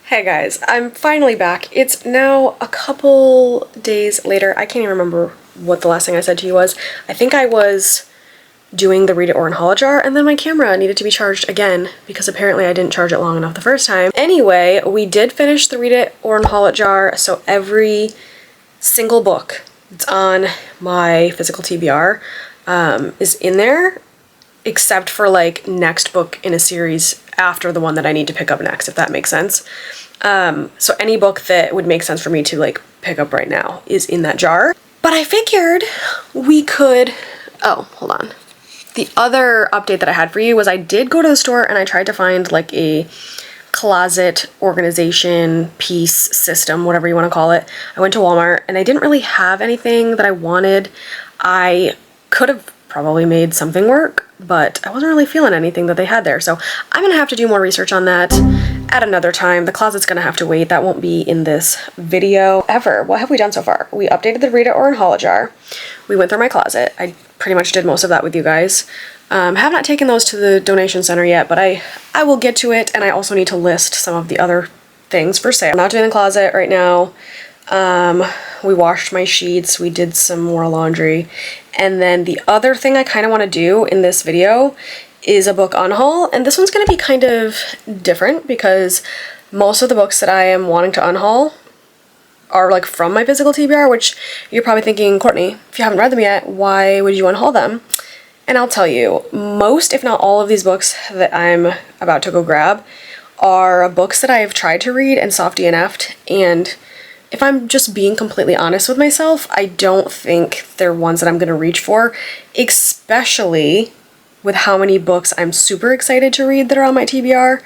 Hey guys, I'm finally back. It's now a couple days later. I can't even remember what the last thing I said to you was. I think I was doing the Read It or Unhaul jar, and then my camera needed to be charged again because apparently I didn't charge it long enough the first time. Anyway, we did finish the Read It or Unhaul It jar, so every single book that's on my physical TBR is in there, except for like next book in a series after the one that I need to pick up next, if that makes sense. So any book that would make sense for me to like pick up right now is in that jar. But I figured we could, oh, hold on. The other update that I had for you was I did go to the store and I tried to find like a closet organization piece system, whatever you want to call it. I went to Walmart and I didn't really have anything that I wanted. I could have probably made something work, but I wasn't really feeling anything that they had there. So I'm gonna have to do more research on that at another time. The closet's gonna have to wait. That won't be in this video ever. What have we done so far? We updated the Read It or Unhaul It jar. We went through my closet. I pretty much did most of that with you guys. Have not taken those to the donation center yet, but I will get to it, and I also need to list some of the other things for sale. I'm not doing the closet right now. We washed my sheets, we did some more laundry, and then the other thing I kind of want to do in this video is a book unhaul, and this one's going to be kind of different because most of the books that I am wanting to unhaul are like from my physical TBR, which you're probably thinking, Courtney, if you haven't read them yet, why would you unhaul them? And I'll tell you, most, if not all of these books that I'm about to go grab are books that I've tried to read and soft DNF'd, and if I'm just being completely honest with myself, I don't think they're ones that I'm going to reach for, especially with how many books I'm super excited to read that are on my TBR.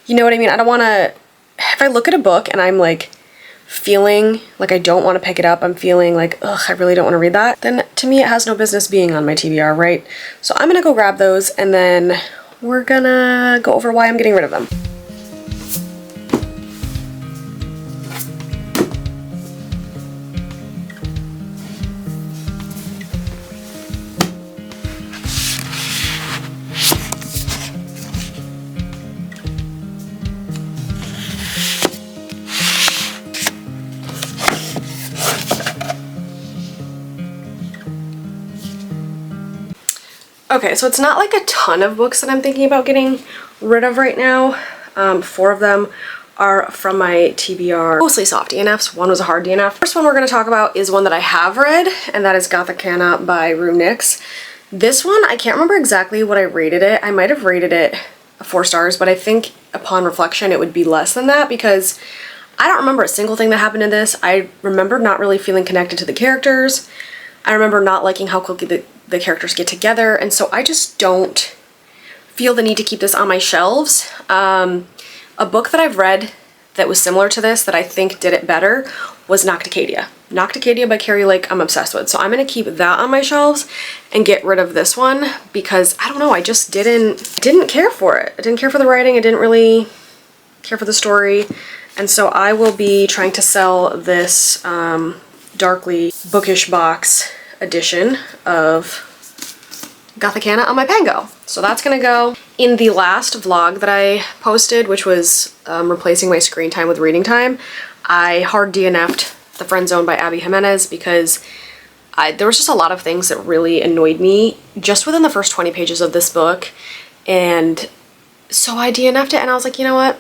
You know what I mean? I don't want to, if I look at a book and I'm like feeling like I don't want to pick it up, I'm feeling like, ugh, I really don't want to read that, then to me it has no business being on my TBR, right? So I'm gonna go grab those and then we're gonna go over why I'm getting rid of them. Okay, so it's not like a ton of books that I'm thinking about getting rid of right now. 4 of them are from my TBR, mostly soft DNFs. One was a hard DNF. First one we're going to talk about is one that I have read, and that is Cleanout by Rue Nix. This one, I can't remember exactly what I rated it. I might have rated it 4 stars, but I think upon reflection it would be less than that because I don't remember a single thing that happened in this. I remember not really feeling connected to the characters. I remember not liking how quickly the characters get together, and so I just don't feel the need to keep this on my shelves. A book that I've read that was similar to this that I think did it better was Nocticadia. Nocticadia by Carrie Lake I'm obsessed with, so I'm going to keep that on my shelves and get rid of this one because, I don't know, I just didn't care for it. I didn't care for the writing, I didn't really care for the story, and so I will be trying to sell this darkly bookish box edition of Gothicana on my Pango. So that's gonna go. In the last vlog that I posted, which was replacing my screen time with reading time, I hard DNF'd The Friend Zone by Abby Jimenez because there was just a lot of things that really annoyed me just within the first 20 pages of this book, and so I DNF'd it and I was like, you know what?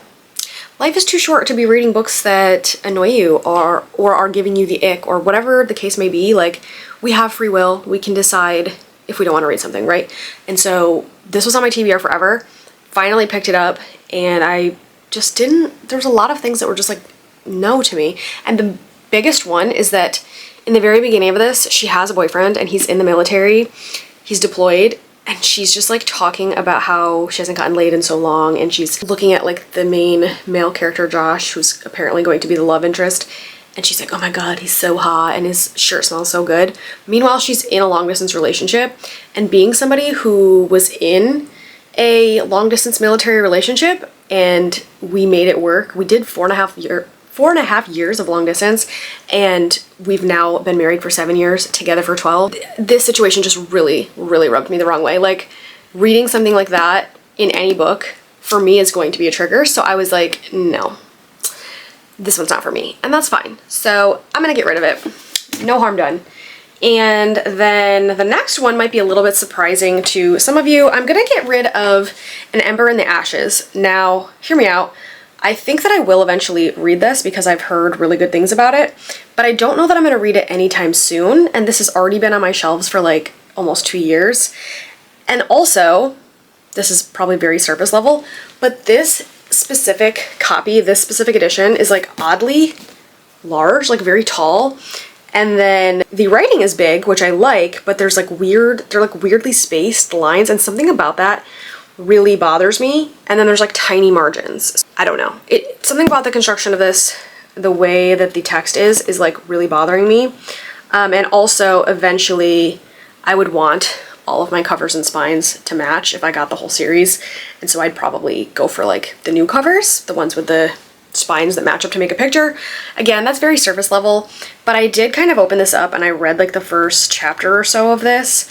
Life is too short to be reading books that annoy you or are giving you the ick or whatever the case may be. Like, we have free will. We can decide if we don't want to read something, right? And so this was on my TBR forever. Finally picked it up and I just didn't, there was a lot of things that were just like, no to me. And the biggest one is that in the very beginning of this, she has a boyfriend and he's in the military. He's deployed. And she's just like talking about how she hasn't gotten laid in so long, and she's looking at like the main male character, Josh, who's apparently going to be the love interest, and she's like, oh my god, he's so hot and his shirt smells so good. Meanwhile, she's in a long distance relationship, and being somebody who was in a long distance military relationship and we made it work. We did 4.5 years of long distance, and we've now been married for 7 years, together for 12. This situation just really rubbed me the wrong way. Like, reading something like that in any book for me is going to be a trigger, so I was like, no, this one's not for me, and that's fine. So I'm gonna get rid of it. No harm done. And then the next one might be a little bit surprising to some of you. I'm gonna get rid of An Ember in the Ashes. Now, hear me out. I think that I will eventually read this because I've heard really good things about it, but I don't know that I'm going to read it anytime soon, and this has already been on my shelves for like almost 2 years. And also, this is probably very surface level, but this specific copy, this specific edition is like oddly large, like very tall, and then the writing is big, which I like, but there's like they're like weirdly spaced lines, and something about that really bothers me. And then there's like tiny margins. I don't know. Something about the construction of this, the way that the text is like really bothering me. And also eventually I would want all of my covers and spines to match if I got the whole series. And so I'd probably go for like the new covers, the ones with the spines that match up to make a picture. Again, that's very surface level, but I did kind of open this up and I read like the first chapter or so of this.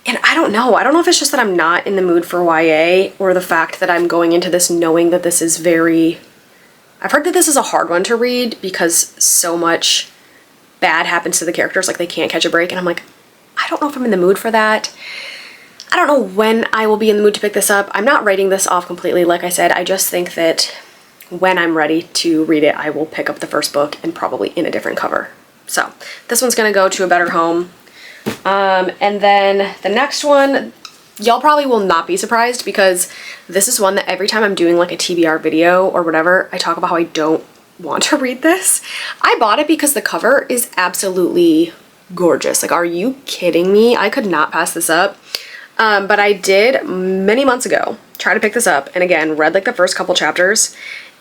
And I don't know if it's just that I'm not in the mood for YA, or the fact that I'm going into this knowing that this is I've heard that this is a hard one to read because so much bad happens to the characters, like they can't catch a break, and I'm like, I don't know if I'm in the mood for that. I don't know when I will be in the mood to pick this up. I'm not writing this off completely, like I said. I just think that when I'm ready to read it, I will pick up the first book and probably in a different cover. So this one's gonna go to a better home. And then the next one, y'all probably will not be surprised, because this is one that every time I'm doing like a TBR video or whatever, I talk about how I don't want to read this. I bought it because the cover is absolutely gorgeous. Like, are you kidding me? I could not pass this up. But I did many months ago try to pick this up, and again, read like the first couple chapters,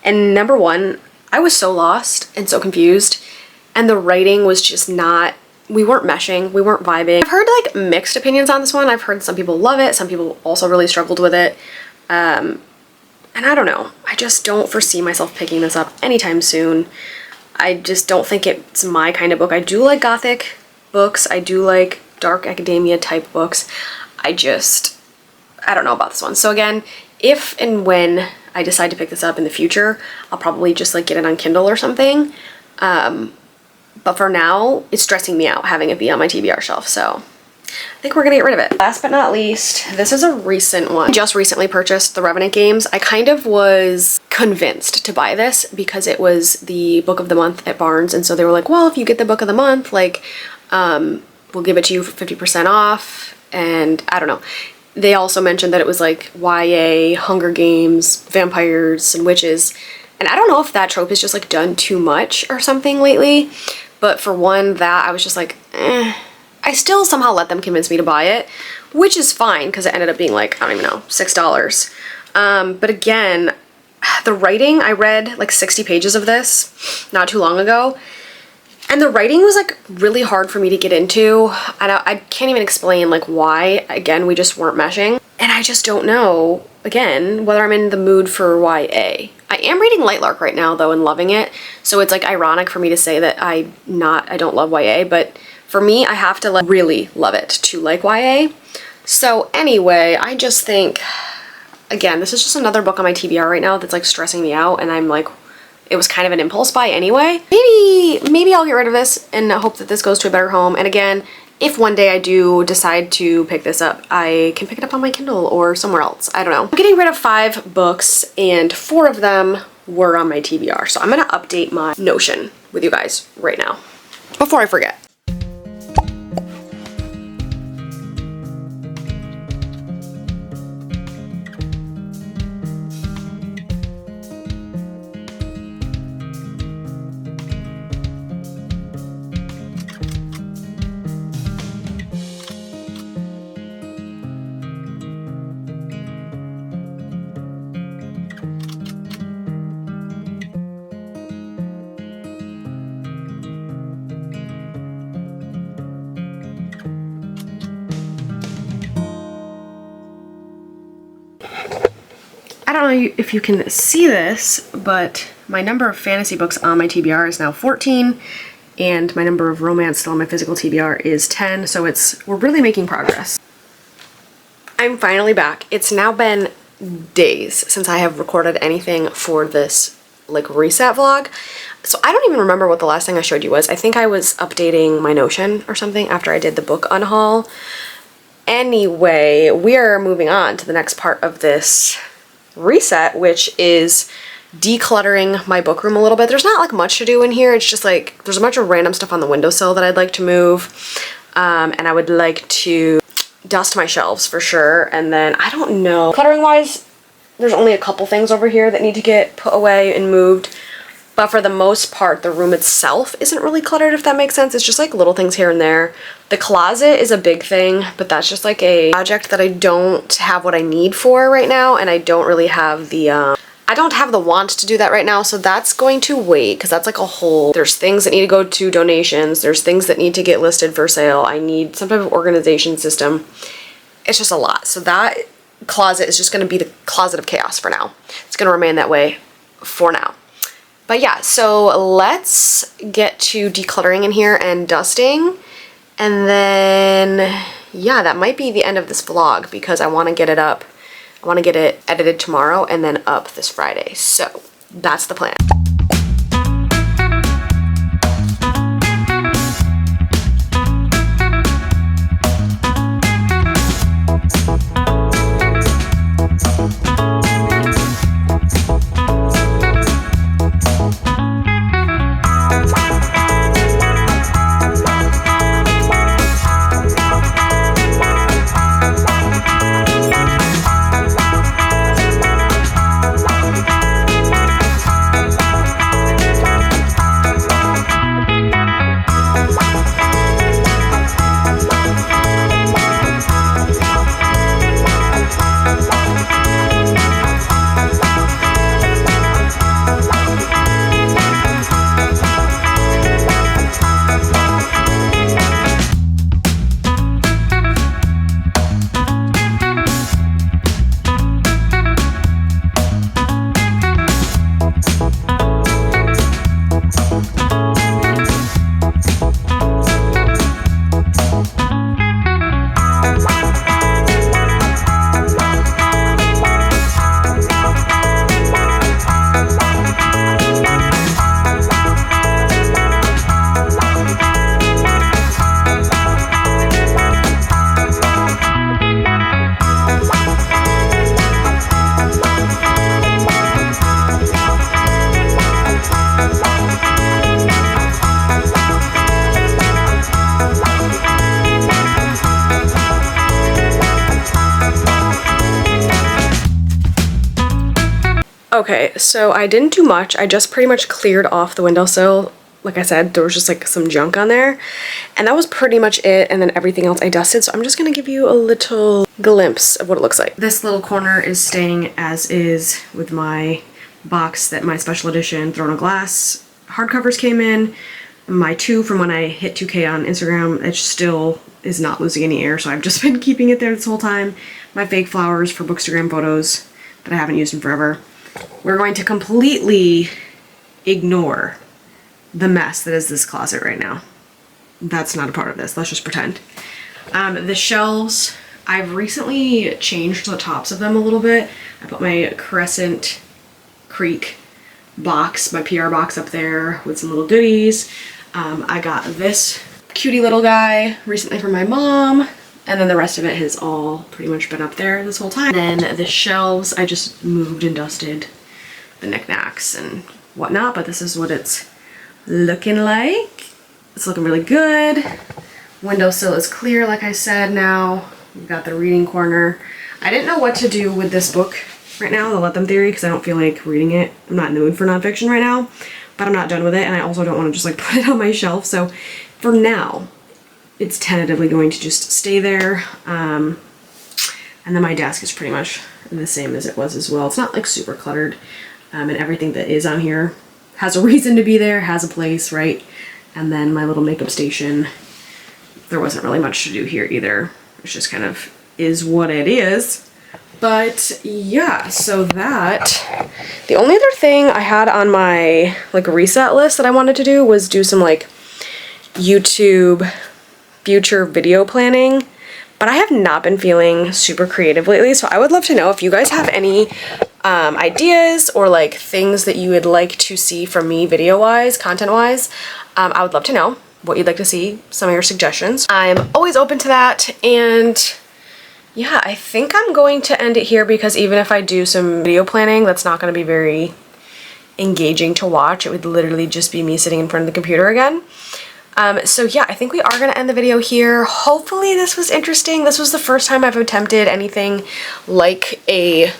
and number one, I was so lost and so confused, and the writing was just not, we weren't meshing, we weren't vibing. I've heard like mixed opinions on this one. I've heard some people love it, some people also really struggled with it, and I don't know, I just don't foresee myself picking this up anytime soon. I just don't think it's my kind of book. I do like gothic books, I do like dark academia type books. I don't know about this one. So again, if and when I decide to pick this up in the future, I'll probably just like get it on Kindle or something. But for now, it's stressing me out having it be on my TBR shelf, so I think we're gonna get rid of it. Last but not least, this is a recent one. I just recently purchased the Revenant games. I kind of was convinced to buy this because it was the book of the month at Barnes, and so they were like, well, if you get the book of the month, like, we'll give it to you for 50% off. And I don't know. They also mentioned that it was like YA, Hunger Games, vampires, and witches. And I don't know if that trope is just like done too much or something lately. But for one, that I was just like, eh. I still somehow let them convince me to buy it, which is fine because it ended up being like, I don't even know, $6. But again, the writing, I read like 60 pages of this not too long ago. And the writing was like really hard for me to get into. I can't even explain like why. Again, we just weren't meshing. And I just don't know, again, whether I'm in the mood for YA. I am reading Lightlark right now though and loving it. So it's like ironic for me to say that I don't love YA, but for me, I have to like really love it to like YA. So anyway, I just think, again, this is just another book on my TBR right now that's like stressing me out, and I'm like, it was kind of an impulse buy anyway. Maybe I'll get rid of this and hope that this goes to a better home. And again, if one day I do decide to pick this up, I can pick it up on my Kindle or somewhere else. I don't know. I'm getting rid of 5 books and 4 of them were on my TBR. So I'm gonna update my Notion with you guys right now before I forget. I don't know if you can see this, but my number of fantasy books on my TBR is now 14, and my number of romance still on my physical TBR is 10, so we're really making progress. I'm finally back. It's now been days since I have recorded anything for this like reset vlog, so I don't even remember what the last thing I showed you was. I think I was updating my Notion or something after I did the book unhaul. Anyway, we are moving on to the next part of this reset, which is decluttering my book room a little bit. There's not like much to do in here. It's just like there's a bunch of random stuff on the windowsill that I'd like to move, and I would like to dust my shelves for sure. And then I don't know, cluttering wise, there's only a couple things over here that need to get put away and moved, but for the most part the room itself isn't really cluttered, if that makes sense. It's just like little things here and there. The closet is a big thing, but that's just like a project that I don't have what I need for right now, and I don't really have the I don't have the want to do that right now, so that's going to wait, because that's like a whole, there's things that need to go to donations, there's things that need to get listed for sale, I need some type of organization system. It's just a lot. So that closet is just going to be the closet of chaos for now. It's going to remain that way for now. But yeah, so let's get to decluttering in here and dusting. And then, yeah, that might be the end of this vlog because I want to get it up. I want to get it edited tomorrow and then up this Friday. So that's the plan. Okay, so I didn't do much. I just pretty much cleared off the windowsill. Like I said, there was just like some junk on there. And that was pretty much it. And then everything else I dusted. So I'm just going to give you a little glimpse of what it looks like. This little corner is staying as is with my box that my special edition Throne of Glass hardcovers came in. My 2 from when I hit 2K on Instagram, it still is not losing any air. So I've just been keeping it there this whole time. My fake flowers for Bookstagram photos that I haven't used in forever. We're going to completely ignore the mess that is this closet right now. That's not a part of this. Let's just pretend. The shelves, I've recently changed the tops of them a little bit. I put my Crescent Creek box, my PR box up there with some little goodies. I got this cutie little guy recently from my mom. And then the rest of it has all pretty much been up there this whole time. And then the shelves, I just moved and dusted the knickknacks and whatnot, but this is what it's looking like. It's looking really good. Windowsill is clear, like I said now. We've got the reading corner. I didn't know what to do with this book right now, the Let Them Theory, because I don't feel like reading it. I'm not in the mood for nonfiction right now, but I'm not done with it, and I also don't want to just like put it on my shelf. So for now, it's tentatively going to just stay there. And then my desk is pretty much the same as it was as well. It's not like super cluttered. And everything that is on here has a reason to be there, has a place, right? And then my little makeup station, there wasn't really much to do here either. It's just kind of is what it is. But yeah, so that, the only other thing I had on my like reset list that I wanted to do was do some like YouTube future video planning, but I have not been feeling super creative lately, so I would love to know if you guys have any ideas or like things that you would like to see from me video-wise, content-wise. I would love to know what you'd like to see, some of your suggestions. I'm always open to that, and yeah, I think I'm going to end it here because even if I do some video planning, that's not going to be very engaging to watch. It would literally just be me sitting in front of the computer again. So yeah, I think we are going to end the video here. Hopefully this was interesting. This was the first time I've attempted anything like a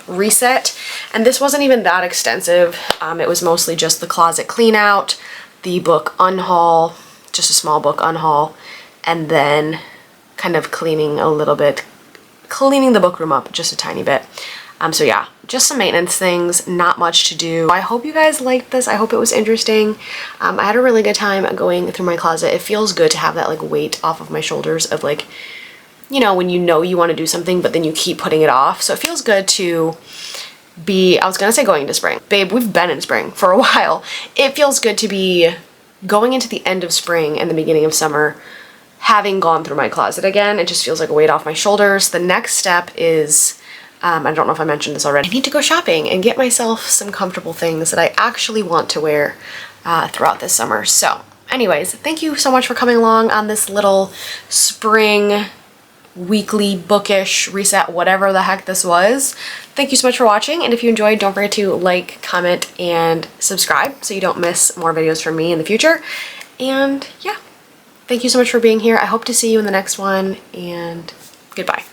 reset, and this wasn't even that extensive. It was mostly just the closet clean out, the book unhaul, just a small book unhaul, and then kind of cleaning a little bit, cleaning the book room up just a tiny bit. So yeah, just some maintenance things, not much to do. I hope you guys liked this. I hope it was interesting. I had a really good time going through my closet. It feels good to have that like weight off of my shoulders of like, you know when you want to do something, but then you keep putting it off. So it feels good to be, I was gonna say going into spring. Babe, we've been in spring for a while. It feels good to be going into the end of spring and the beginning of summer having gone through my closet again. It just feels like a weight off my shoulders. The next step is, I don't know if I mentioned this already, I need to go shopping and get myself some comfortable things that I actually want to wear throughout this summer. So anyways, thank you so much for coming along on this little spring weekly bookish reset, whatever the heck this was. Thank you so much for watching, and if you enjoyed, don't forget to like, comment, and subscribe so you don't miss more videos from me in the future. And yeah, thank you so much for being here. I hope to see you in the next one, and goodbye.